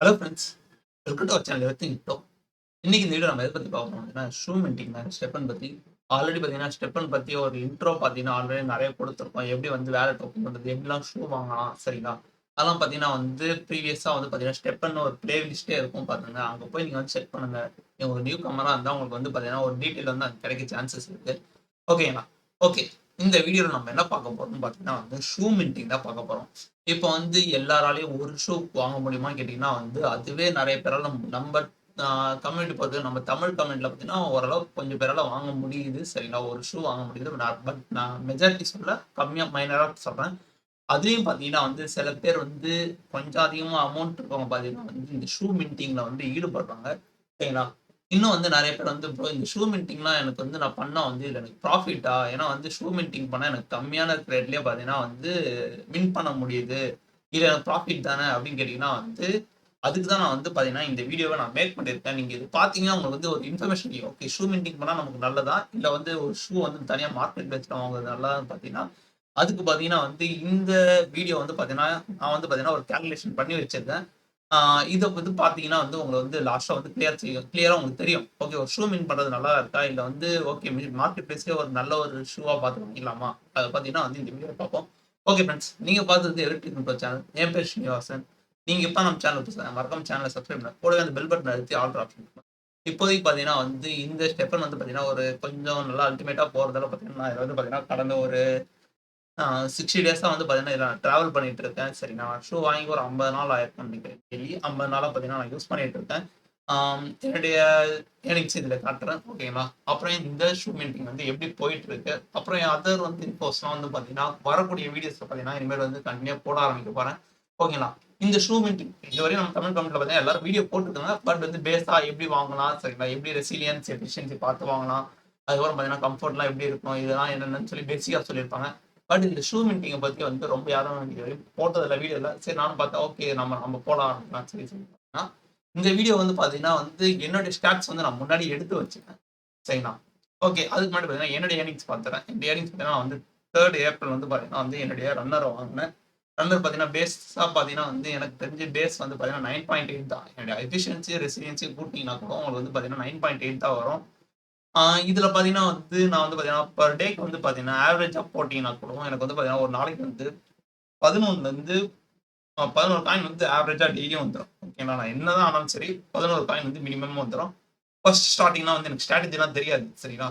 Hello friends, welcome to our channel everything bro. இன்னைக்கு இந்த video நம்ம எதை பத்தி பார்க்க போறோம் அப்படின்னா ஷூ மின்டிங் தான். ஸ்டெப்பன் பத்தி ஆல்ரெடி பார்த்தீங்கன்னா ஸ்டெப்பன் பத்தி ஒரு இன்ட்ரோ பார்த்தீங்கன்னா ஆல்ரெடி நிறைய கொடுத்துருக்கோம். எப்படி வந்து வேலட் ஓப்பன் பண்ணுறது, எப்படிலாம் ஷூ வாங்கலாம், சரிங்களா? அதெல்லாம் பார்த்தீங்கன்னா வந்து ப்ரீவியஸாக வந்து பார்த்தீங்கன்னா ஸ்டெப்பன் ஒரு பிளேலிஸ்ட்டே இருக்கும் பாருங்க. அங்கே போய் நீங்கள் வந்து செக் பண்ணுங்க. நீங்கள் ஒரு நியூ கமராக இருந்தால் உங்களுக்கு வந்து பார்த்தீங்கன்னா ஒரு டீட்டெயில் வந்து அங்கே கிடைக்க சான்சஸ் இருக்கு. ஓகேங்களா? ஓகே. இந்த வீடியோவில் நம்ம என்ன பார்க்க போறோம்னு பார்த்தீங்கன்னா வந்து ஷூ மின்டிங் தான் பார்க்க போறோம். இப்போ வந்து எல்லாராலையும் ஒரு ஷூ வாங்க முடியுமான்னு கேட்டிங்கன்னா வந்து அதுவே நிறைய பேரால நம்ம கம்யூனிட்டி பொறுத்து நம்ம தமிழ் கம்யூனிட்டில பார்த்தீங்கன்னா ஓரளவுக்கு கொஞ்சம் பேரால வாங்க முடியுது, சரிங்களா? ஒரு ஷூ வாங்க முடியுது. பட் நான் மெஜாரிட்டி சொல்ல, கம்மியாக மைனராக சொல்கிறேன். அதுலேயும் பார்த்தீங்கன்னா வந்து சில பேர் வந்து கொஞ்சம் அதிகமாக அமௌண்ட் இருக்கவங்க பார்த்தீங்கன்னா வந்து இந்த ஷூ மின்டிங்கில் வந்து ஈடுபடுறாங்க, சரிங்களா? இன்னும் வந்து நிறைய பேர் வந்து ப்ரோ இந்த ஷூ மின்டிங்லாம் எனக்கு வந்து நான் பண்ணா வந்து இதில் எனக்கு ப்ராஃபிட்டா? ஏன்னா வந்து ஷூ மின்டிங் பண்ணால் எனக்கு கம்மியான ரேட்லேயே பார்த்தீங்கன்னா வந்து வின் பண்ண முடியுது, இது எனக்கு ப்ராஃபிட் தானே அப்படின்னு கேட்டிங்கன்னா வந்து அதுக்கு தான் நான் வந்து பார்த்தீங்கன்னா இந்த வீடியோவை நான் மேக் பண்ணியிருக்கேன். நீங்கள் இது பார்த்தீங்கன்னா உங்களுக்கு வந்து ஒரு இன்ஃபர்மேஷன் கிடைக்கும். ஓகே, ஷூ மின்டிங் பண்ணால் நமக்கு நல்லதா, இல்லை வந்து ஒரு ஷூ வந்து தனியாக மார்க்கெட் பிளேஸில் வாங்குறது நல்லதான்னு பார்த்தீங்கன்னா அதுக்கு பார்த்தீங்கன்னா வந்து இந்த வீடியோ வந்து பார்த்தீங்கன்னா நான் வந்து பார்த்தீங்கன்னா ஒரு கேல்குலேஷன் பண்ணி வச்சிருக்கேன். இதை வந்து பார்த்தீங்கன்னா வந்து உங்களை வந்து லாஸ்ட்டாக வந்து கிளியராக உங்களுக்கு தெரியும். ஓகே, ஒரு ஷூ மின் பண்ணுறது நல்லா இருக்கா, இல்லை வந்து ஓகே மார்க்கெட் பிளேஸ்லேயே ஒரு நல்ல ஒரு ஷூவாக பார்த்து வாங்கிடலாமா, அதை பார்த்தீங்கன்னா வந்து இந்த வீடியோ பார்ப்போம். ஓகே ஃப்ரெண்ட்ஸ், நீங்கள் பார்த்தது எலக்ட்ரிக் சேனல். என் பேர் ஸ்ரீனிவாசன். நீங்க இப்ப நம்ம சேனல் புதுசா மறக்காம சேனலை சப்ஸ்கிரைப் பண்ணுங்க. கூடவே அந்த பெல் பட்டன் அழுத்தி ஆல் ஆப்ஷன். இப்போதைக்கு பார்த்தீங்கன்னா வந்து இந்த ஸ்டெப்பன் வந்து பார்த்தீங்கன்னா ஒரு கொஞ்சம் நல்லா அல்டிமேட்டா போறதால பார்த்தீங்கன்னா இது வந்து பார்த்தீங்கன்னா கடந்த ஒரு 60 டேஸா வந்து பார்த்தீங்கன்னா இதில் ட்ராவல் பண்ணிட்டு இருக்கேன். சரி, நான் ஷூ வாங்கி ஒரு 50 நாள் ஆயிருக்கும்னு நினைக்கிறேன். டெய்லி 50 நாளா பார்த்தீங்கன்னா நான் யூஸ் பண்ணிட்டு இருக்கேன். என்னுடைய ஏர்னிங்ஸ் இதில் காட்டுறேன், ஓகேங்களா? அப்புறம் இந்த ஷூ மின்டிங் வந்து எப்படி போயிட்டு இருக்கு, அப்புறம் என் அதர் வந்து இன்ஃபோஸ்லாம் வந்து பார்த்தீங்கன்னா வரக்கூடிய வீடியோஸ்ல பார்த்தீங்கன்னா இனிமேல் வந்து கண்டினியூ போட ஆரம்பிக்க போறேன், ஓகேங்களா? இந்த ஷூ மின்டிங் இதுவரையும் நம்ம தமிழ் கமெண்ட்ல பார்த்தீங்கன்னா எல்லாரும் வீடியோ போட்டுருக்காங்க. பட் வந்து பேஸா எப்படி வாங்கலாம், சரிங்களா? எப்படி ரெசிலியன்ஸ் எஃபிஷியன்சி பார்த்து வாங்கலாம், அதுக்கப்புறம் பார்த்தீங்கன்னா கம்ஃபர்ட்லாம் எப்படி இருக்கும், இதெல்லாம் என்னென்னு சொல்லி பேசிக்காக சொல்லியிருப்பாங்க. பட் இந்த ஷூ மின்டிங்கை பற்றி வந்து ரொம்ப யாரும் போட்டதில்ல, வீடியோ இல்லை. சரி, நானும் பார்த்தேன். ஓகே, நம்ம நம்ம போடலாம் சொல்லி சொல்லியிருப்பாங்கன்னா இந்த வீடியோ வந்து பார்த்தீங்கன்னா வந்து என்னுடைய ஸ்டாட்ஸ் வந்து நான் முன்னாடி எடுத்து வச்சுக்கேன், சரிங்களா? ஓகே, அதுக்கு முன்னாடி பார்த்தீங்கன்னா என்னுடைய ஏர்னிங்ஸ் பார்த்துறேன். இந்த ஏர்னிங்ஸ் பார்த்தீங்கன்னா வந்து 3 ஏப்ரல் வந்து பார்த்தீங்கன்னா வந்து என்னுடைய ரன்னரை வாங்கினேன். ரன்னர் பார்த்தீங்கன்னா பேஸாக பார்த்தீங்கன்னா வந்து எனக்கு தெரிஞ்சு பேஸ் வந்து பார்த்தீங்கன்னா 9.8 தான். என்னுடைய எஃபிஷியன்சி ரெசிலியன்சி கூட்டிங்கன்னா கூட உங்களுக்கு வந்து பார்த்தீங்கன்னா 9.8 தான் வரும். இதில் பார்த்தீங்கன்னா வந்து நான் வந்து பார்த்தீங்கன்னா பர் டேக்கு வந்து பார்த்தீங்கன்னா ஆவரேஜாக போட்டிங்கன்னா கூட எனக்கு வந்து பார்த்தீங்கன்னா ஒரு நாளைக்கு வந்து 11லேருந்து 11 காயின் வந்து ஆவரேஜாக டெய்லியும் வந்துடும், ஓகேங்களா? நான் என்னதான் ஆனாலும் சரி 11 காயின் வந்து மினிமம் வந்துடும். ஃபர்ஸ்ட் ஸ்டார்டிங்லாம் வந்து எனக்கு ஸ்ட்ராட்டஜிலாம் தெரியாது, சரிங்களா?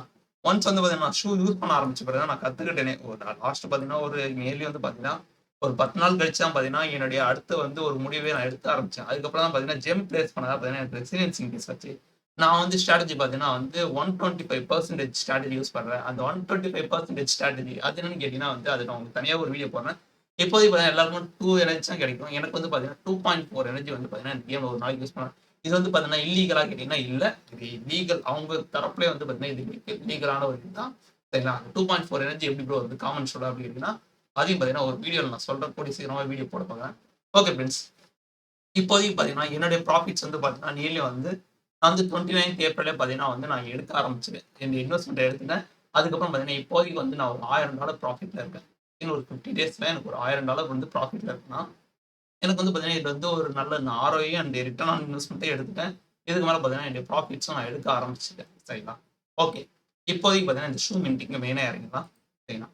ஒன்ஸ் வந்து பார்த்தீங்கன்னா நான் ஷூ யூஸ் பண்ண ஆரம்பிச்ச பிறகு நான் கற்றுக்கிட்டேனே. ஒரு லாஸ்ட் பார்த்தீங்கன்னா ஒரு நியர்லி வந்து பார்த்தீங்கன்னா ஒரு 10 நாள் கழிச்சு தான் பார்த்தீங்கன்னா என்னுடைய அடுத்து வந்து ஒரு முடிவே நான் எடுக்க ஆரம்பிச்சேன். அதுக்கப்புறம் தான் பார்த்தீங்கன்னா ஜெம் பிளேஸ் பண்ணதா பார்த்தீங்கன்னா எனக்கு ரெசிலியன்ஸ் இன்க்ரீஸ் ஆச்சு. நான் வந்து ஸ்ட்ராட்டஜி பார்த்தீங்கன்னா வந்து 125% ஸ்ட்ராட்டஜி யூஸ் பண்ணுறேன். அந்த 125% ஸ்ட்ராட்டஜி அது என்னன்னு கேட்டிங்கன்னா வந்து அது நான் உங்களுக்கு தனியாக ஒரு வீடியோ போடுறேன். இப்போதைக்கு பார்த்தீங்கன்னா எல்லாருக்கும் 2 எனர்ஜி தான் கிடைக்கும். எனக்கு வந்து பார்த்தீங்கன்னா 2.4 எனர்ஜி வந்து பார்த்தீங்கன்னா இந்த கேம்ல ஒரு நாளைக்கு யூஸ் பண்ணேன். இது வந்து பார்த்தீங்கன்னா இல்லீகலா கேட்டீங்கன்னா இல்ல. இது லீகல். அவங்க தரப்புலயே வந்து பார்த்தீங்கன்னா இது லீகலான ஒரு இதுதான், சரிங்களா? 2.4 எனர்ஜி எப்படி ப்ரோ வந்து காமன் சொல்ல அப்படி இருக்குன்னா அதையும் பார்த்தீங்கன்னா ஒரு வீடியோவில் நான் சொல்றேன். கூடிய சீக்கிரமா வீடியோ போட போகிறேன். ஓகே ஃப்ரெண்ட்ஸ், இப்போதைக்கு பார்த்தீங்கன்னா என்னுடைய ப்ராஃபிட்ஸ் வந்து பார்த்தீங்கன்னா நியர்லி வந்து நான் வந்து 29th ஏப்ரலே பார்த்தீங்கன்னா வந்து நான் எடுக்க ஆரம்பிச்சிட்டேன். என்னுடைய இன்வெஸ்ட்மெண்ட் எடுத்துட்டேன். அதுக்கப்புறம் பார்த்தீங்கன்னா இப்போதைக்கு வந்து நான் ஒரு $1000 ப்ராஃபிட்ல இருக்கேன். இன்னும் ஒரு 50 டேஸ்ல எனக்கு ஒரு $1000 வந்து ப்ராஃபிட்ல இருக்குன்னா எனக்கு வந்து பார்த்தீங்கன்னா இது வந்து ஒரு நல்ல ஆர்ஓஇ அண்ட் ரிட்டர்ன் ஆன் இன்வெஸ்ட்மெண்ட்டே எடுத்துட்டேன். இதுக்கு மேலே பார்த்தீங்கன்னா என்னுடைய ப்ராஃபிட்ஸும் நான் எடுக்க ஆரம்பிச்சிட்டேன், சரிங்களா? ஓகே, இப்போதைக்கு பார்த்தீங்கன்னா இந்த ஷூ மின்டிங் மெயினாக இறங்கிடலாம், சரிங்களா?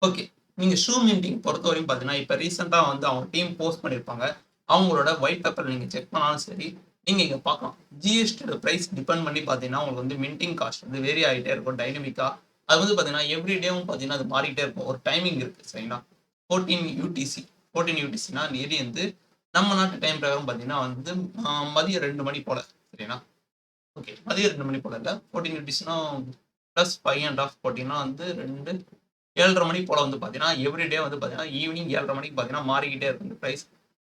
ஓகே, நீங்க ஷூ மின்டிங் பொறுத்தவரையும் பார்த்தீங்கன்னா இப்போ ரீசெண்டாக வந்து அவங்க டீம் போஸ்ட் பண்ணியிருப்பாங்க. அவங்களோட ஒயிட் பேப்பர் நீங்கள் செக் பண்ணாலும் சரி, நீங்கள் இங்கே பார்க்கலாம். ஜிஎஸ்டியோட ப்ரைஸ் டிபெண்ட் பண்ணி பார்த்தீங்கன்னா உங்களுக்கு வந்து மின்டிங் காஸ்ட் வந்து வேரி ஆகிட்டே இருக்கும் டைனமிக்காக. அது வந்து பார்த்தீங்கன்னா எவ்ரி டேவும் பார்த்தீங்கன்னா அது மாறிக்கிட்டே இருக்கும். ஒரு டைமிங் இருக்குது, சரிங்களா? 14 யூடிசி 14 யூடிசினா நியர்லி வந்து நம்ம நாட்டு டைம் பிரகாரம் பார்த்தீங்கன்னா வந்து மதியம் 2 மணி போல, சரிங்களா? ஓகே, மதியம் 2 மணி போல இல்லை, 14 யூடிசினா ப்ளஸ் 5.5 போட்டிங்கன்னா வந்து 2 7:30 மணி போல வந்து பார்த்தீங்கன்னா எவ்ரிடே வந்து பார்த்தீங்கன்னா ஈவினிங் 7:30 மணிக்கு பார்த்தீங்கன்னா மாறிக்கிட்டே இருக்கும் இந்த ப்ரைஸ்,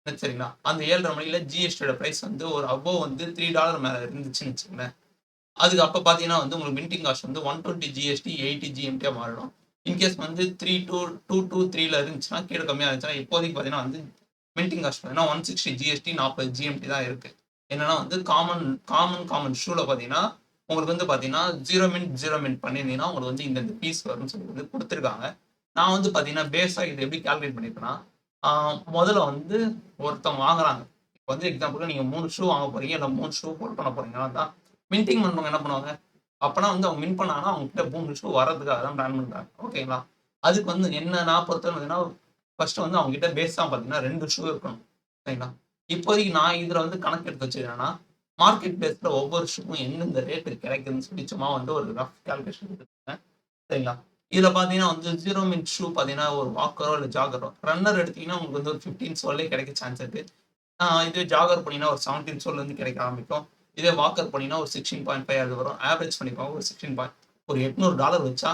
சரிங்களா? அந்த 7:30 மணில ஜிஎஸ்டியோட ப்ரைஸ் வந்து ஒரு அபோவ் வந்து $3 மேலே இருந்துச்சுன்னு வச்சுக்கோங்களேன். அதுக்கு அப்போ பார்த்தீங்கன்னா வந்து உங்களுக்கு மின்டிங் காஸ்ட் வந்து 120 ஜிஎஸ்டி 80 ஜிஎம்டியாக மாறிடும். இன்கேஸ் வந்து 3 இருந்துச்சுன்னா கீழே கம்மியாக இருந்துச்சுன்னா இப்போதைக்கு பார்த்தீங்கன்னா வந்து மின்டிங் காஸ்ட் பார்த்தீங்கன்னா 160 ஜிஎஸ்டி 40 ஜிஎம்டி தான் இருக்கு. என்னன்னா வந்து காமன் ஷூல பார்த்தீங்கன்னா உங்களுக்கு வந்து பார்த்தீங்கன்னா 0 மின்ட் பண்ணியிருந்தீங்கன்னா உங்களுக்கு வந்து இந்த பீஸ் வரும்னு சொல்லி வந்து கொடுத்துருக்காங்க. நான் வந்து பார்த்தீங்கன்னா பேஸாக இது எப்படி கால்குலேட் பண்ணியிருக்கேன்னா முதல்ல வந்து ஒருத்தவங்க வாங்குறாங்க. வந்து எக்ஸாம்பிளுக்கு நீங்க 3 ஷூ வாங்க போறீங்க, இல்ல 3 ஷூ போட் பண்ண போறீங்கன்னா தான் மின்டிங் பண்றவங்க என்ன பண்ணுவாங்க? அப்பனா வந்து அவங்க மின்ட் பண்ணாங்கன்னா, அவங்க கிட்ட 3 ஷூ வரதுக்காக தான் பிளான் பண்றாங்க. ஓகேங்களா? அதுக்கு வந்து என்ன நான் பொறுத்தவரை பார்த்தீங்கன்னா, ஃபர்ஸ்ட் வந்து அவங்க கிட்ட பேஸா பார்த்தீங்கன்னா 2 ஷூ இருக்கணும். சரிங்களா? இப்போதைக்கு நான் இதுல வந்து கணக்கு எடுத்து வச்சது என்னன்னா, மார்க்கெட் பிளேஸ்ல ஒவ்வொரு ஷூவும் எந்தெந்த ரேட்டுக்கு கிடைக்குதுன்னு சொல்லி சும்மா வந்து ஒரு ரஃப் கால்குலேஷன் எடுத்துருக்கேன். சரிங்களா? இதுல பார்த்தீங்கன்னா வந்து 0 மின்ட் ஷூ பார்த்தீங்கன்னா, ஒரு வாக்கரோ இல்ல ஜாகரோ ரன்னர் எடுத்தீங்கன்னா உங்களுக்கு வந்து ஒரு 15 சோல்லே கிடைக்க சான்ஸ் இருக்கு. இதுவே ஜாகர் போனீங்கன்னா ஒரு 17 சோல்லேருந்து கிடைக்க ஆரம்பிக்கும். இதே வாக்கர் போனீங்கன்னா ஒரு 16.5 அது வரும். ஆவரேஜ் பண்ணிக்கோங்க ஒரு 16 பாயிண்ட் ஒரு $800 வச்சா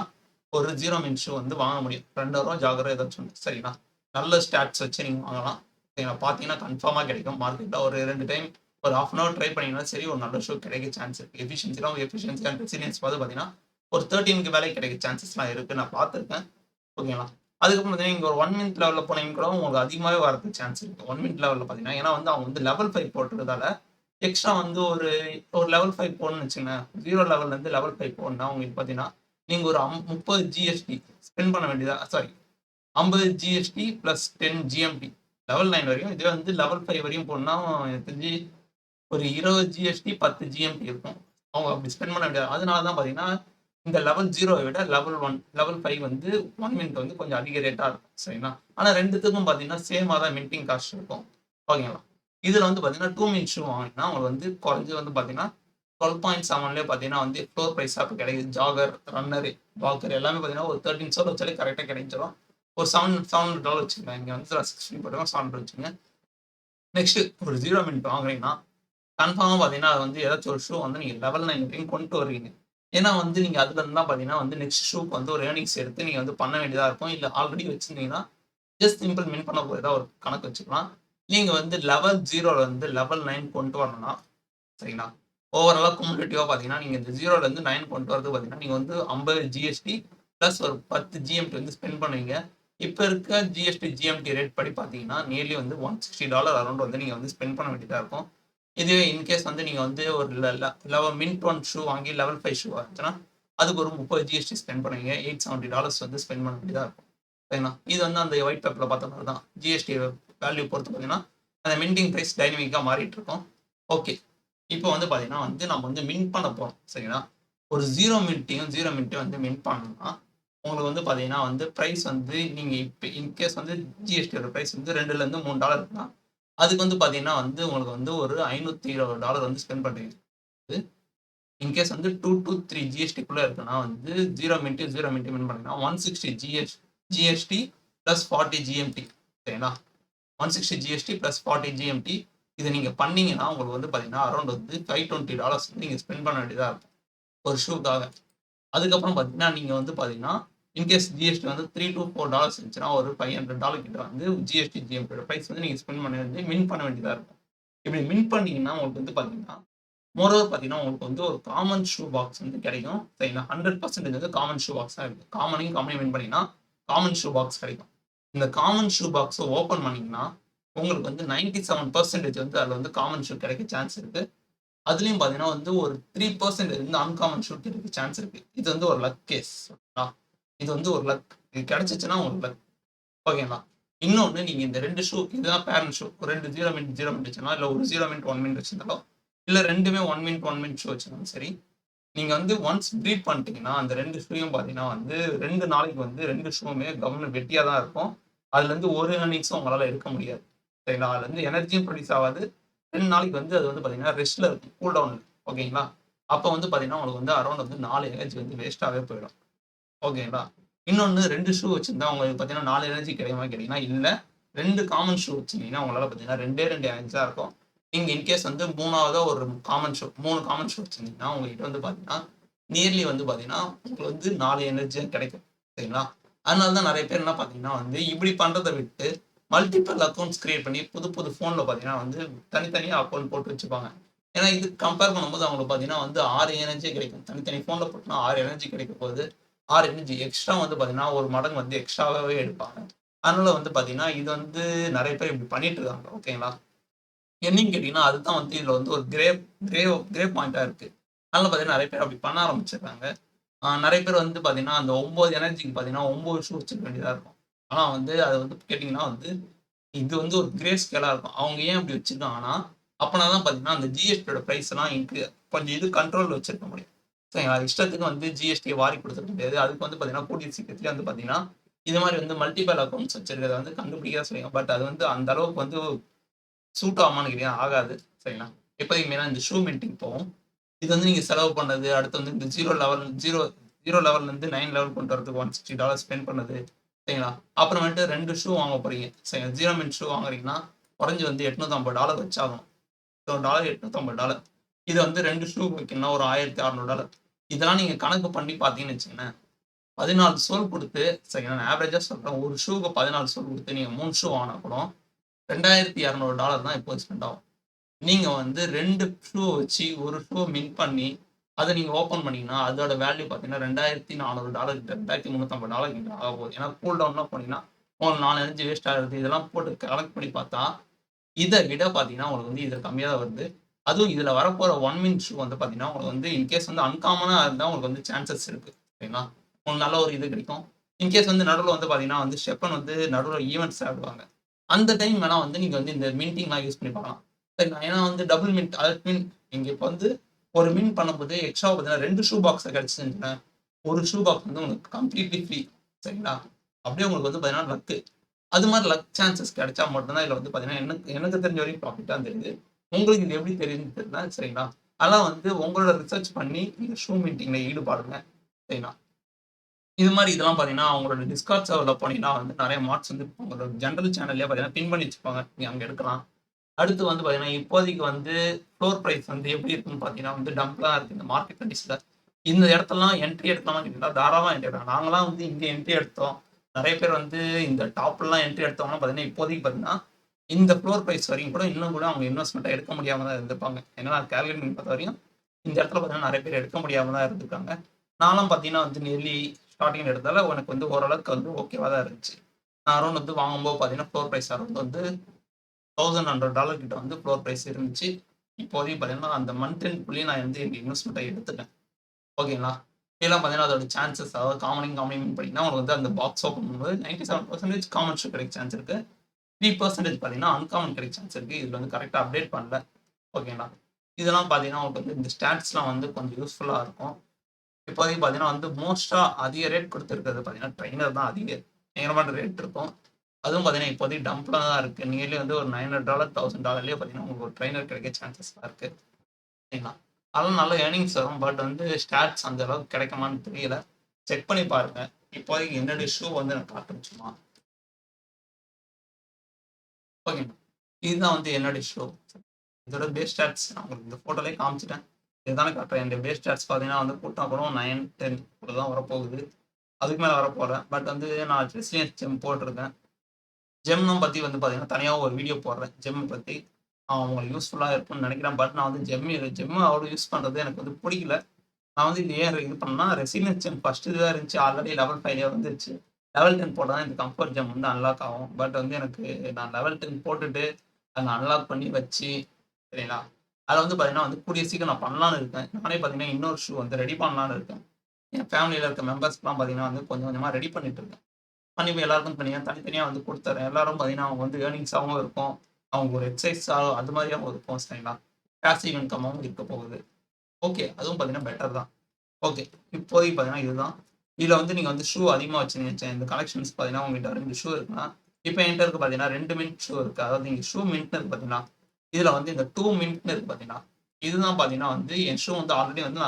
ஒரு 0 மின் ஷூ வந்து வாங்க முடியும். ரன்னரோ, ஜாகரோ ஏதாச்சும் ஒண்ணு. சரிங்களா? நல்ல ஸ்டாட்ஸ் வச்சு நீங்க வாங்கலாம். சரிங்களா? பார்த்தீங்கன்னா கன்ஃபார்மா கிடைக்கும். மார்க்கெட்ல ஒரு 2 டைம் ஒரு 1/2 அன் ஹவர் ட்ரை பண்ணீங்கன்னா சரி, ஒரு நல்ல ஷூ கிடைக்க சான்ஸ் இருக்கு. எஃபிஷியன்சி அண்ட் ரெசிலியன்ஸ் பார்த்து பார்த்தீங்கன்னா, ஒரு 13க்கு மேலே கிடைக்க சான்சஸ்லாம் இருக்கு. நான் பார்த்துருக்கேன். ஓகேங்களா? அதுக்கப்புறம் பார்த்தீங்கன்னா, நீங்க ஒரு 1 மினிட் லெவல்ல போனீங்கன்னா கூட உங்களுக்கு அதிகமாவே வரதுக்கு சான்ஸ் இருக்கு. 1 மினிட் லெவல்ல பார்த்தீங்கன்னா, ஏன்னா வந்து அவங்க வந்து லெவல் 5 போட்டிருக்கதால, எக்ஸ்ட்ரா வந்து ஒரு ஒரு லெவல் 5 போடணும்னு வச்சுக்கங்களேன். 0 லெவல்லேருந்து லெவல் 5 போடணும்னா உங்களுக்கு பார்த்தீங்கன்னா, நீங்க ஒரு 30 ஜிஎஸ்டி ஸ்பெண்ட் பண்ண வேண்டியதா sorry 50 GST plus 10 GMT level 9 வரையும். இதுவே வந்து லெவல் 5 வரையும் போடணும்னா எனக்கு தெரிஞ்சு ஒரு 20 ஜிஎஸ்டி 10 ஜிஎம்டி இருக்கும். அவங்க அப்படி ஸ்பெண்ட் பண்ண வேண்டியது. அதனால தான் பார்த்தீங்கன்னா, இந்த லெவல் 0 விட லெவல் 1 லெவல் 5 வந்து 1 மினிட் வந்து கொஞ்சம் அதிக ரேட்டா இருக்கும். சரிங்களா? ஆனா 2த்துக்கும் பார்த்தீங்கன்னா, சேமா தான் மின்டிங் காஸ்ட் இருக்கும். ஓகேங்களா? இதுல வந்து பார்த்தீங்கன்னா, 2 மினிட் ஷூ வாங்குனீங்கன்னா, உங்களுக்கு வந்து குறைஞ்சது வந்து பார்த்தீங்கன்னா, 12.7லேயே பார்த்தீங்கன்னா வந்து ஃப்ளோர் பிரைஸா இப்ப கிடைக்குது. ஜாகர், ரன்னர், வாக்கர் எல்லாமே பார்த்தீங்கன்னா, ஒரு 13 சோல் வச்சாலே கரெக்ட்டா கிடைச்சிரும். ஒரு $700 வச்சுக்கங்க. இங்க வந்து 16 போட்டுருக்கோம். 700 வச்சுக்கங்க. நெக்ஸ்ட் ஒரு 0 மினிட் வாங்குறீங்கன்னா கன்ஃபார்மா பார்த்தீங்கன்னா, அது வந்து ஏதாச்சும் ஒரு ஷூ வந்து நீங்க லெவல் 9 வரையும் கொண்டு வருவீங்க. ஏன்னா வந்து நீங்க அதுல இருந்து தான் பார்த்தீங்கன்னா வந்து நெக்ஸ்ட் ஷூக்கு வந்து ஒரு ஏர்னிங்ஸ் எடுத்து நீங்க வந்து பண்ண வேண்டியதா இருக்கும். இல்ல ஆல்ரெடி வச்சிருந்தீங்கன்னா, ஜஸ்ட் சிம்பிள் மின் பண்ண போறதா ஒரு கணக்கு வச்சுக்கலாம். நீங்க வந்து லெவல் 0ல இருந்து லெவல் 9 கொண்டு வரணும்னா, சரிங்களா? ஓவராலா குமுலேட்டிவா பார்த்தீங்கன்னா, நீங்க இந்த 0ல இருந்து 9 கொண்டு வரதுக்கு பார்த்தீங்கன்னா, நீங்க வந்து 50 ஜிஎஸ்டி பிளஸ் ஒரு 10 ஜிஎம்டி வந்து ஸ்பெண்ட் பண்ணுவீங்க. இப்ப இருக்க ஜிஎஸ்டி, ஜிஎம்டி ரேட் படி பார்த்தீங்கன்னா, நியர்லி வந்து $160 அரவுண்ட் வந்து நீங்க வந்து ஸ்பெண்ட் பண்ண வேண்டியதா இருக்கும். இதுவே இன்கேஸ் வந்து நீங்க வந்து ஒரு லெவல் மின்ட் 1 ஷூ வாங்கி லெவல் 5 ஷூ ஆச்சுன்னா, அதுக்கு ஒரு 30 ஜிஎஸ்டி ஸ்பெண்ட் பண்ணுவீங்க. $870 வந்து ஸ்பெண்ட் பண்ண வேண்டியதா இருக்கும். சரிங்களா? இது வந்து அந்த ஒயிட் பேப்பர்ல பார்த்த மாரி தான். ஜிஎஸ்டி வேல்யூ பொறுத்து பார்த்தீங்கன்னா, அந்த மின்டிங் பிரைஸ் டைனமிக்கா மாறிட்டு இருக்கும். ஓகே. இப்போ வந்து பார்த்தீங்கன்னா வந்து நம்ம வந்து மின்ட் பண்ண போறோம். சரிங்களா? ஒரு 0 மின்ட்டையும் வந்து மின்ட் பண்ணணும்னா, உங்களுக்கு வந்து பார்த்தீங்கன்னா வந்து பிரைஸ் வந்து நீங்க இப்ப இன்கேஸ் வந்து ஜிஎஸ்டியோட பிரைஸ் வந்து $2லேருந்து $3 இருக்குன்னா, அதுக்கு வந்து பார்த்தீங்கன்னா வந்து உங்களுக்கு வந்து ஒரு $520 வந்து ஸ்பெண்ட் பண்றீங்க. இன்கேஸ் வந்து 2 to 3 ஜிஎஸ்டிக்குள்ள இருக்குன்னா வந்து 0 மின்ட் மின் பண்ணீங்கன்னா 160 ஜிஎஸ்டி பிளஸ் 40 ஜிஎம்டி. சரிங்களா? 160 ஜிஎஸ்டி பிளஸ் 40 ஜிஎம்டி. இத நீங்க பண்ணீங்கன்னா, உங்களுக்கு வந்து பார்த்தீங்கன்னா, அரவுண்ட் வந்து $520 வந்து நீங்க ஸ்பெண்ட் பண்ண வேண்டியதா இருக்கும். ஒரு ஷூக்காக. அதுக்கப்புறம் பார்த்தீங்கன்னா, நீங்க வந்து பார்த்தீங்கன்னா, இன்கேஸ் ஜிஎஸ்டி வந்து $3 to $4 இருந்துச்சுன்னா, ஒரு $500 கிட்ட வந்து ஜிஎஸ்டி, ஜிஎம்டியோட பிரைஸ் வந்து நீங்க ஸ்பெண்ட் பண்ண வேண்டியது மின் பண்ண வேண்டியதா இருக்கும். இப்படி மின் பண்ணீங்கன்னா, உங்களுக்கு வந்து பார்த்தீங்கன்னா, மோரோவர் பார்த்தீங்கன்னா, உங்களுக்கு வந்து ஒரு காமன் ஷூ பாக்ஸ் வந்து கிடைக்கும். சரிங்களா? 100% வந்து காமன் ஷூ பாக்ஸ் தான் இருக்கு. காமனையும் வின் பண்ணீங்கன்னா, காமன் ஷூ பாக்ஸ் கிடைக்கும். இந்த காமன் ஷூ பாக்ஸ ஓப்பன் பண்ணீங்கன்னா, உங்களுக்கு வந்து 97% வந்து அதுல வந்து காமன் ஷூ கிடைக்க சான்ஸ் இருக்கு. அதுலயும் பார்த்தீங்கன்னா வந்து ஒரு 3% வந்து அன்காமன் ஷூ கிடைக்க சான்ஸ் இருக்கு. இது வந்து ஒரு லக் கேஸ். ஓகேங்களா? இது வந்து ஒரு லக். இது கிடைச்சுச்சுன்னா உங்களுக்கு லக். ஓகேங்களா? இன்னொன்னு நீங்க இந்த 2 ஷூ இதுதான் பேரண்ட் ஷூ. ஒரு 2 0 மினிட் 0 மினிட் வச்சுக்கலாம். இல்ல ஒரு 0 மினிட் 1 மினிட் வச்சிருந்தாலோ, இல்ல 2மே 1 மினிட் ஷூ வச்சிருந்தாலும் சரி. நீங்க வந்து ஒன்ஸ் ப்ரீட் பண்ணிட்டீங்கன்னா, அந்த 2 ஷூயும் பார்த்தீங்கன்னா வந்து 2 நாளைக்கு வந்து 2 ஷூவுமே கம்முனு வெட்டியா தான் இருக்கும். அதுலருந்து ஒரு ஏர்னிங்ஸும் உங்களால எடுக்க முடியாது. சரிங்களா? அதுலருந்து எனர்ஜியும் ப்ரொடியூஸ் ஆவாது. 2 நாளைக்கு வந்து அது வந்து பார்த்தீங்கன்னா, ரெஸ்ட்ல இருக்கும். கூல் டவுன்ல. ஓகேங்களா? அப்ப வந்து பார்த்தீங்கன்னா, உங்களுக்கு வந்து அரவுண்ட் வந்து 4 எனர்ஜி வந்து வேஸ்ட்டாவே போயிடும். ஓகேங்களா? இன்னொன்னு 2 ஷூ வச்சிருந்தா உங்களுக்கு பார்த்தீங்கன்னா 4 எனர்ஜி கிடைக்குமா கேட்டீங்கன்னா, இல்ல. 2 காமன் ஷூ வச்சிருந்தீங்கன்னா, உங்களால பார்த்தீங்கன்னா 2 எனர்ஜி தான் இருக்கும். நீங்க இன்கேஸ் வந்து 3வதா ஒரு காமன் ஷூ 3 காமன் ஷூ வச்சிருந்தீங்கன்னா, உங்ககிட்ட வந்து பார்த்தீங்கன்னா, நியர்லி வந்து பார்த்தீங்கன்னா, உங்களுக்கு வந்து 4 எனர்ஜி கிடைக்கும். சரிங்களா? அதனால தான் நெறைய பேர் என்ன பார்த்தீங்கன்னா வந்து, இப்படி பண்றத விட்டு மல்டிபிள் அக்கவுண்ட்ஸ் கிரியேட் பண்ணி புது புது ஃபோன்ல பார்த்தீங்கன்னா வந்து தனித்தனியா அக்கவுண்ட் போட்டு வச்சுப்பாங்க. ஏன்னா இது கம்பேர் பண்ணும்போது அவங்களுக்கு பார்த்தீங்கன்னா வந்து 6 எனர்ஜி கிடைக்கும். தனித்தனி ஃபோன்ல போட்டோம்னா 6 எனர்ஜி கிடைக்க போகுது. 6 எனர்ஜி எக்ஸ்ட்ரா வந்து பார்த்தீங்கன்னா, ஒரு மடங்கு வந்து எக்ஸ்ட்ராவாவே எடுப்பாங்க. அதனால வந்து பார்த்தீங்கன்னா, இது வந்து நெறைய பேர் இப்படி பண்ணிட்டு இருக்காங்க. ஓகேங்களா? என்னன்னு கேட்டீங்கன்னா, அதுதான் வந்து இதுல வந்து ஒரு கிரே கிரே பாயிண்ட்டா இருக்கு. அதனால பார்த்தீங்கன்னா, நெறைய பேர் அப்படி பண்ண ஆரம்பிச்சுடுறாங்க. நெறைய பேர் வந்து பார்த்தீங்கன்னா, அந்த 9 எனர்ஜிக்கு பார்த்தீங்கன்னா, 9 ஷூ வச்சுக்க வேண்டியதா இருக்கும். ஆனா வந்து அது வந்து கேட்டீங்கன்னா வந்து இது வந்து ஒரு கிரே ஸ்கேலா இருக்கும். அவங்க ஏன் அப்படி வச்சிருக்காங்கன்னா, அப்பனா தான் பார்த்தீங்கன்னா, அந்த ஜிஎஸ்டியோட பிரைஸ் எல்லாம் கொஞ்சம் இது கண்ட்ரோல்ல வச்சிருக்க முடியும். சரிங்களா? இஷ்டத்துக்கு வந்து ஜிஎஸ்டிய வாரி குடுத்துற முடியாது. அதுக்கு வந்து பார்த்தீங்கன்னா, கூடிய சீக்கிரத்திலே வந்து பார்த்தீங்கன்னா, இது மாரி வந்து மல்டிபிள் அக்கவுண்ட்ஸ் வச்சிருக்கிறத வந்து கண்டுபிடிக்க தான் செய்யும். பட் அது வந்து அந்த அளவுக்கு வந்து சூட் ஆகுமான்னு கேட்டீங்கன்னா ஆகாது. சரிங்களா? இப்போதைக்கு மெயினா இந்த ஷூ மின்டிங் போவோம். இது வந்து நீங்க செலவு பண்ணது, அடுத்து வந்து இந்த 0 லெவல்லருந்து 9 லெவல் கொண்டு வரதுக்கு $160 ஸ்பெண்ட் பண்ணது. சரிங்களா? அப்புறமேட்டு 2 ஷூ வாங்க போறீங்க. சரிங்களா? 0 மின்ட் ஷூ வாங்குறீங்கன்னா, குறைஞ்சு வந்து $850 வச்சாகணும். $800 $850. இது வந்து 2 ஷூ வைக்கணும்னா ஒரு $1600. இதெல்லாம் நீங்க கணக்கு பண்ணி பார்த்தீங்கன்னு வச்சுக்கங்களேன், 14 சோல் குடுத்து சரிங்களா? நான் ஆவரேஜா சொல்றேன். ஒரு ஷூக்கு 14 சோல் குடுத்து நீங்க 3 ஷூ வாங்குனா கூட $2200 தான் இப்போதைக்கு ஸ்பெண்ட் ஆகும். நீங்க வந்து 2 ஷூ வச்சு, 1 ஷூ மின்ட் பண்ணி, அத நீங்க ஓப்பன் பண்ணீங்கன்னா, அதோட வேல்யூ பார்த்தீங்கன்னா $2400 கிட்ட $2350 கிட்ட ஆகப்போகுது. ஏன்னா கூல் டவுன்லாம் போனீங்கன்னா, உங்களுக்கு 4 எனர்ஜி வேஸ்ட் ஆகுது. இதெல்லாம் போட்டு கனெக்ட் பண்ணி பார்த்தா, இத விட பார்த்தீங்கன்னா, உங்களுக்கு வந்து இதுல கம்மியா தான் வருது. அதுவும் இதுல வரப்போற 1 மினிட் ஷூ வந்து பார்த்தீங்கன்னா, உங்களுக்கு வந்து இன்கேஸ் வந்து அன்காமனா இருந்தா உங்களுக்கு வந்து சான்சஸ் இருக்கு. சரிங்களா? உங்களுக்கு நல்ல ஒரு இது கிடைக்கும். இன்கேஸ் வந்து நடுவுல வந்து பார்த்தீங்கன்னா வந்து ஸ்டெப்பன் வந்து நடுவுல ஈவென்ட்ஸ் ஆடுவாங்க. அந்த டைம் வேணா வந்து நீங்க வந்து இந்த மின்டிங்லாம் யூஸ் பண்ணி பார்க்கலாம். சரிங்களா? ஏன்னா வந்து டபுள் மின்ட் அதாவது நீங்க இப்ப வந்து ஒரு மின்ட் பண்ணும்போது எக்ஸ்ட்ராவா பார்த்தீங்கன்னா 2 ஷூ பாக்ஸ் கிடைச்சுச்சுங்களேன், ஒரு ஷூ பாக்ஸ் வந்து உங்களுக்கு கம்ப்ளீட்லி ஃப்ரீ. சரிங்களா? அப்படியே உங்களுக்கு வந்து பார்த்தீங்கன்னா லக்கு. அது மாரி லக் சான்ஸஸ் கிடைச்சா மட்டும் தான் இதுல வந்து பார்த்தீங்கன்னா, எனக்கு எனக்கு தெரிஞ்ச வரைக்கும் ப்ராஃபிட்டா தெரியுது. உங்களுக்கு இது எப்படி தெரியுதுன்னு தெரியல. சரிங்களா? அதெல்லாம் வந்து உங்களோட ரிசர்ச் பண்ணி இந்த ஷூ மீட்டிங்ல ஈடுபாடுங்க. சரிங்களா? இது மாரி இதெல்லாம் பார்த்தீங்கன்னா, அவங்களோட டிஸ்கார்ட் சர்வர்ல போனீங்கன்னா வந்து நெறைய மாட்ஸ் வந்து உங்களோட ஜெனரல் சேனல்லயே பார்த்தீங்கன்னா, பின் பண்ணி வச்சிருப்பாங்க. நீங்க அங்க எடுக்கலாம். அடுத்து வந்து பார்த்தீங்கன்னா, இப்போதைக்கு வந்து ஃப்ளோர் பிரைஸ் வந்து எப்படி இருக்குன்னு பார்த்தீங்கன்னா வந்து டம்ப்லாம் இருக்கு இந்த மார்க்கெட் கண்டிஷன்ல. இந்த இடத்தெல்லாம் என்ட்ரி எடுக்கலாமான்னு கேட்டீங்கன்னா, தாராளமா என்ட்ரி எடுக்கலாம். நாங்கலாம் வந்து இங்க என்ட்ரி எடுத்தோம். நெறைய பேர் வந்து இந்த டாப்லலாம் என்ட்ரி எடுத்தவங்கலாம் பார்த்தீங்கன்னா, இப்போதைக்கு பார்த்தீங்கன்னா, இந்த ஃப்ளோர் பிரைஸ் வரைக்கும் கூட இன்னும் கூட அவங்க இன்வெஸ்ட்மென்ட்ட எடுக்க முடியாம தான் இருந்திருப்பாங்க. ஏன்னா நான் கால்குலேட் பண்ணி பார்த்த வரையும், இந்த இடத்துல பார்த்தீங்கன்னா நெறைய பேர் எடுக்க முடியாம தான் இருந்திருக்காங்க. நான்லாம் பார்த்தீங்கன்னா வந்து நியர்லி ஸ்டார்ட்டிங்ல எடுத்ததால எனக்கு வந்து ஓரளவுக்கு வந்து ஓகேவா தான் இருந்துச்சு. நான் அரவுண்ட் வந்து வாங்கும்போது பார்த்தீங்கன்னா, ஃப்ளோர் பிரைஸ் அரவுண்ட் வந்து $1100 கிட்ட வந்து ஃப்ளோர் பிரைஸ் இருந்துச்சு. இப்போதைக்கு பார்த்தீங்கன்னா, அந்த மந்த் எண்ட்குள்ளேயே நான் வந்து எங்க இன்வெஸ்ட்மென்ட்ட எடுத்துட்டேன். ஓகேங்களா? இதெல்லாம் பார்த்தீங்கன்னா, அதோட சான்ஸஸ் அதாவது காமனிங் படிங்கன்னா, உங்களுக்கு வந்து அந்த பாக்ஸ் ஓப்பன் பண்ணும்போது 97% காமன் ஷோ கிடைக்க சான்ஸ் இருக்கு. 3% பார்த்தீங்கன்னா, அன்காமன் கிடைக்க சான்ஸ் இருக்கு. இதுல வந்து கரெக்ட்டா அப்டேட் பண்ணல. ஓகேங்களா? இதெல்லாம் பார்த்தீங்கன்னா, உங்களுக்கு வந்து இந்த ஸ்டாட்ஸ்லாம் வந்து கொஞ்சம் யூஸ்ஃபுல்லா இருக்கும். இப்போதைக்கு பார்த்தீங்கன்னா வந்து மோஸ்ட்டா அதிக ரேட் குடுத்திருக்கிறது பார்த்தீங்கன்னா, ட்ரெய்னர் தான் பயங்கரமான ரேட் இருக்கும். அதுவும் பார்த்தீங்கன்னா, இப்போதைக்கு டம்ப்ல தான் இருக்கு. நியர்லி வந்து ஒரு $900 $1000லயே பார்த்தீங்கன்னா, உங்களுக்கு ஒரு ட்ரெய்னர் கிடைக்க சான்சஸ்லாம் இருக்கு. சரிங்களா? அதெல்லாம் நல்ல ஏர்னிங்ஸ் வரும். பட் வந்து ஸ்டாட்ஸ் அந்த அளவுக்கு கிடைக்குமான்னு தெரியல. செக் பண்ணி பாருங்க. இப்போதைக்கு என்னுடைய ஷூ வந்து நான் காட்டுறேன் சும்மா. ஓகேங்களா? இதுதான் வந்து என்னுடைய ஷூ. இதோட பேஸ் ஸ்டாட்ஸ் நான் உங்களுக்கு இந்த ஃபோட்டோலயே காமிச்சுட்டேன். இதுதானே காட்டுறேன். என்னுடைய பேஸ் ஸ்டாட்ஸ் பார்த்தீங்கன்னா வந்து கூட்டினா கூட 9, 10 இவ்வளோ தான் வரப்போகுது. அதுக்கு மேல வரப்போறேன். பட் வந்து நான் ரெசிலியன்ஸ் ஜெம் போட்டிருக்கேன். ஜெம்மும் பத்தி வந்து பார்த்தீங்கன்னா, தனியா ஒரு வீடியோ போடுறேன். ஜெம் பத்தி. உங்களுக்கு யூஸ்ஃபுல்லா இருக்கும்னு நெனைக்கிறேன். பட் நான் வந்து ஜெம் அவ்வளோ யூஸ் பண்றது எனக்கு வந்து புடிக்கல. நான் வந்து இது ஏன் இது பண்ணேன்னா, ரெசிலியன்ஸ் ஜெம் ஃபர்ஸ்ட் இதுவா இருந்துச்சு. ஆல்ரெடி லெவல் 5லயே வந்துருச்சு. லெவல் 10 போட்டா தான் இந்த கம்ஃபோர்ட் ஜெம் வந்து அன்லாக் ஆகும். பட் வந்து எனக்கு நான் லெவல் 10 போட்டுட்டு, அத அன்லாக் பண்ணி வச்சு சரிங்களா? அத வந்து பார்த்தீங்கன்னா வந்து கூடிய சீக்கிரம் நான் பண்ணலான்னு இருக்கேன். நானே பார்த்தீங்கன்னா, இன்னொரு ஷூ வந்து ரெடி பண்ணலான்னு இருக்கேன். என் ஃபேமிலில இருக்க மெம்பர்ஸ்க்குலாம் பார்த்தீங்கன்னா வந்து கொஞ்சம் கொஞ்சமா ரெடி பண்ணிட்டு இருக்கேன். பண்ணி போய் எல்லாருக்கும் தனித்தனியா வந்து குடுத்துர்றேன். எல்லாரும் பார்த்தீங்கன்னா, அவங்க வந்து ஏர்னிங்ஸாவும் இருக்கும். அவங்க ஒரு எக்சர்சைஸா அது மாரியாவும் இருக்கும் சரிங்களா? பேசிவ் இன்கமாவும் இருக்க போகுது. ஓகே. அதுவும் பார்த்தீங்கன்னா பெட்டர் தான். ஓகே. இப்போதைக்கு பார்த்தீங்கன்னா இதுதான். இதுல வந்து நீங்க வந்து ஷூ அதிகமா வச்சிருந்தீங்கன்னு வச்சுக்கோங்க. இந்த கலெக்ஷன்ஸ் பார்த்தீங்கன்னா, உங்ககிட்ட 2 ஷூ இருக்குன்னா, இப்ப என்ட்ட இருக்கு பார்த்தீங்கன்னா 2 மின்ட் ஷூ இருக்கு. அதாவது நீங்க ஷூ மின்ட்ன்னு இருக்கு பார்த்தீங்களா? இதுல வந்து இந்த 2 மின்ட்ன்னு இருக்கு பார்த்தீங்களா? இதுதான் பார்த்தீங்கன்னா வந்து என் ஷூ வந்து ஆல்ரெடி வந்து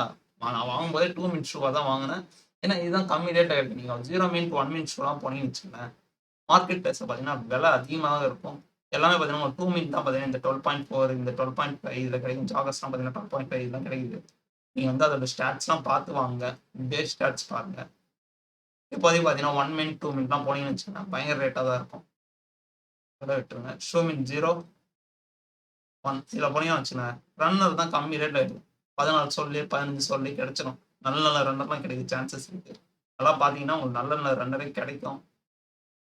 நான் வாங்கும்போதே 2 மின்ட் ஷூவா தான் வாங்குனேன். ஏன்னா இதுதான் கம்மி ரேட்ல இருக்கு. நீங்க 0 மின்ட், 1 மின்ட் ஷூலாம் போனீங்கன்னு வச்சுக்கோங்களேன், மார்க்கெட் பிளேஸ்ல பார்த்தீங்கன்னா விலை அதிகமா தான் இருக்கும். எல்லாமே பார்த்தீங்கன்னா, ஒரு 2 மினிட் தான் பார்த்தீங்கன்னா, இந்த 12.4 இந்த 12.5 இதுல கிடைக்கும். ஜாகர்ஸ்லாம் பார்த்தீங்கன்னா 12.5 இதெல்லாம் கிடைக்குது. நீங்க வந்து அதோட ஸ்டாட்ஸ்லாம் பார்த்து வாங்குங்க. பேஸ் ஸ்டாட்ஸ் பாருங்க. இப்போதைக்கு பார்த்தீங்கன்னா, 1 மினிட், 2 மினிட்லாம் போனீங்கன்னு வச்சுக்கோங்களேன், பயங்கர ரேட்டா தான் இருக்கும். அத விட்டுருங்க. ஷோ மின் 0, 1 இதுல போனீங்கன்னு வச்சுக்கோங்களேன், ரன்னர் தான் கம்மி ரேட்ல இருக்கு. 14 சொல்லி, 15 சொல்லி கிடைச்சிரும். நல்ல நல்ல ரன்னர்லாம் கிடைக்க சான்சஸ் இருக்கு. அதெல்லாம் பார்த்தீங்கன்னா, உங்களுக்கு நல்ல நல்ல ரன்னரே கிடைக்கும்.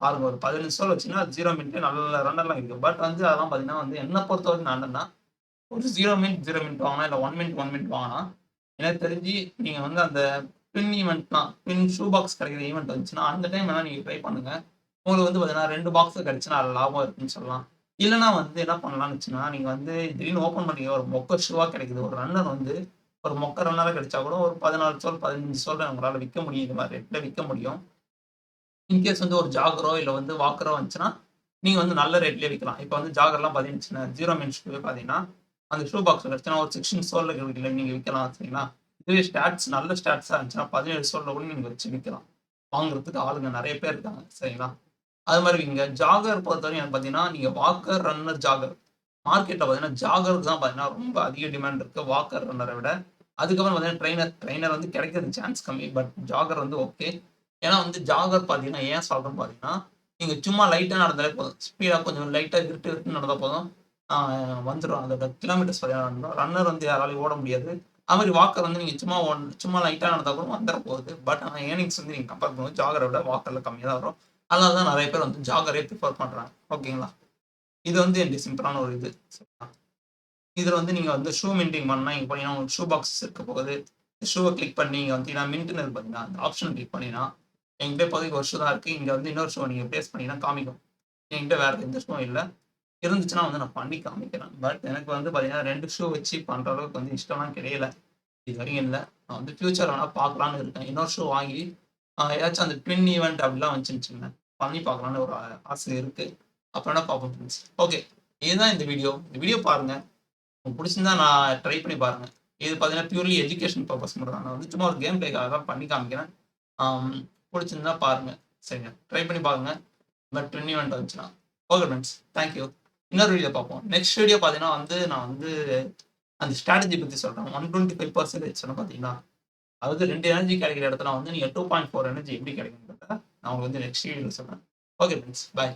பாருங்க ஒரு 15 ஓவர் வச்சீங்கன்னா, 0 மினிட்லயே நல்ல ரன்னர்லாம் இருக்கு. பட் வந்து அதெல்லாம் பார்த்தீங்கன்னா வந்து என்ன பொறுத்தவரைக்கும் நான் என்னன்னா, ஒரு 0 மினிட், 0 மினிட் வாங்குனா, இல்ல 1 மினிட், 1 மினிட் வாங்குனா, எனக்கு தெரிஞ்சு நீங்க வந்து அந்த பின் ஈவென்ட்லாம் பின் ஷூ பாக்ஸ் கிடைக்கிற ஈவென்ட் வந்துச்சுன்னா, அந்த டைம் வேணா நீங்க ட்ரை பண்ணுங்க. உங்களுக்கு வந்து பார்த்தீங்கன்னா 2 பாக்ஸ் கிடைச்சுன்னா அதில் லாபம் இருக்குன்னு சொல்லலாம். இல்லைனா வந்து என்ன பண்ணலாம்னு வச்சுன்னா, நீங்க வந்து திடீர்னு ஓப்பன் பண்ணீங்க ஒரு மொக்க ஷூவா கிடைக்குது. ஒரு ரன்னர் வந்து ஒரு மொக்க ரன்னரா கிடைச்சா கூட ஒரு 14 சோல், 15 சோல்ல உங்களால விக்க முடியும். இந்த மாரி ரேட்ல விக்க முடியும். இன்கேஸ் வந்து ஒரு ஜாகரோ இல்ல வந்து வாக்கரோ வந்துச்சுன்னா, நீங்க வந்து நல்ல ரேட்லயே விக்கலாம். இப்ப வந்து ஜாகர்லாம் பார்த்தீங்கன்னா, 0 மின் ஷூவே பார்த்தீங்கன்னா, அந்த ஷூ பாக்ஸ் கிடைச்சுன்னா ஒரு 16 சோல்ல நீங்க விக்கலாம் சரிங்களா? இதுவே ஸ்டாட்ஸ் நல்ல ஸ்டாட்ஸா இருந்துச்சுன்னா 17 சோல்ல கூட நீங்க வச்சு விக்கலாம். வாங்குறதுக்கு ஆளுங்க நெறைய பேர் இருக்காங்க சரிங்களா? அது மாரி இங்க ஜாகர் பொறுத்தவரைக்கும் எனக்கு பார்த்தீங்கன்னா, நீங்க வாக்கர், ரன்னர், ஜாகர். மார்க்கெட்ல பார்த்தீங்கன்னா, ஜாகருக்கு தான் பார்த்தீங்கன்னா ரொம்ப அதிக டிமாண்ட் இருக்கு. வாக்கர், ரன்னர விட. அதுக்கப்புறம் பார்த்தீங்கன்னா, ட்ரெய்னர். ட்ரெய்னர் வந்து கிடைக்கிறதுக்கு சான்ஸ் கம்மி. பட் ஜாகர் வந்து ஓகே. ஏன்னா வந்து ஜாகர் பார்த்தீங்கன்னா, ஏன் சொல்றேன்னு பார்த்தீங்கன்னா, நீங்க சும்மா லைட்டா நடந்தாலே போதும். ஸ்பீடா கொஞ்சம் லைட்டா விருட்டு விருட்டுன்னு நடந்தா போதும். ஆ வந்துரும். அதோட கிலோமீட்டர்ஸ் பார்த்தீங்கன்னா வந்துரும். ரன்னர் வந்து யாராலயும் ஓட முடியாது. அது மாரி வாக்கர் வந்து நீங்க சும்மா லைட்டா நடந்தா கூட வந்துற போகுது. பட் ஆனா ஏர்னிங்ஸ் வந்து நீங்க கம்பேர் பண்ணும்போது ஜாகர விட வாக்கர்ல கம்மியா தான் வரும். அதனால தான் நெறைய பேர் வந்து ஜாகரே பிரிஃபர் பண்றாங்க. ஓகேங்களா? இது வந்து என்னுடைய சிம்பிளான ஒரு இது. சரிங்களா? இதுல வந்து நீங்க வந்து ஷூ மின்டிங் பண்ணா இங்க போனீங்கன்னா உங்களுக்கு ஷூ பாக்ஸஸ் இருக்க போகுது. ஷூவ கிளிக் பண்ணி இங்க வந்தீங்கன்னா மின்ட்ன்னு இருக்கு பார்த்தீங்களா? அந்த ஆப்ஷன கிளிக் பண்ணீங்கன்னா, என்கிட்ட இப்போதைக்கு ஒரு ஷூ தான் இருக்கு. இங்க வந்து இன்னொரு ஷூவ நீங்க பிளேஸ் பண்ணீங்கன்னா காமிக்கும். என்கிட்ட வேற எந்த ஷூவும் இல்ல. இருந்துச்சுன்னா வந்து நான் பண்ணி காமிக்கிறேன். பட் எனக்கு வந்து பார்த்தீங்கன்னா 2 ஷூ வச்சு பண்ற அளவுக்கு வந்து இஷ்டம்லாம் கிடையல. இதுவரைக்கும் இல்ல. நான் வந்து ஃபியூச்சர்ல வேணா பார்க்கலான்னு இருக்கேன். இன்னொரு ஷூ வாங்கி ஏதாச்சும் அந்த ட்வின் ஈவென்ட் அப்படிலாம் வந்துச்சுன்னு வச்சுக்கங்களேன். பண்ணி பார்க்கலான்னு ஒரு ஆசை இருக்கு. அப்ப வேணா பார்ப்போம் ஃப்ரெண்ட்ஸ். ஓகே. இதுதான் இந்த வீடியோ. இந்த வீடியோ பாருங்க. உங்களுக்கு புடிச்சிருந்தா நான் ட்ரை பண்ணி பாருங்க. இது பார்த்தீங்கன்னா, பியூர்லி எஜுகேஷன் பர்ப்பஸ் மட்டும் தான். நான் வந்து சும்மா ஒரு கேம் ப்ளேக்காக தான் பண்ணி காமிக்கிறேன். ஆம் புடிச்சிருந்தா பாருங்க. சரிங்க. ட்ரை பண்ணி பாருங்க. பட் ட்ரெண்ட் ஈவென்ட் வந்துச்சுன்னா. Okay friends. Thank you. இன்னொரு வீடியோ பார்ப்போம். நெக்ஸ்ட் வீடியோ பார்த்தீங்கன்னா வந்து, நான் வந்து அந்த ஸ்ட்ராட்டஜி பத்தி சொல்றேன். 125% சொன்னேன் பார்த்தீங்களா? அதாவது 2 எனர்ஜி கிடைக்கிற இடத்துல வந்து நீங்க 2.4 எனர்ஜி எப்படி கிடைக்கும்ன்றத நான் உங்களுக்கு வந்து நெக்ஸ்ட் வீடியோல சொல்றேன். Okay friends. பாய்.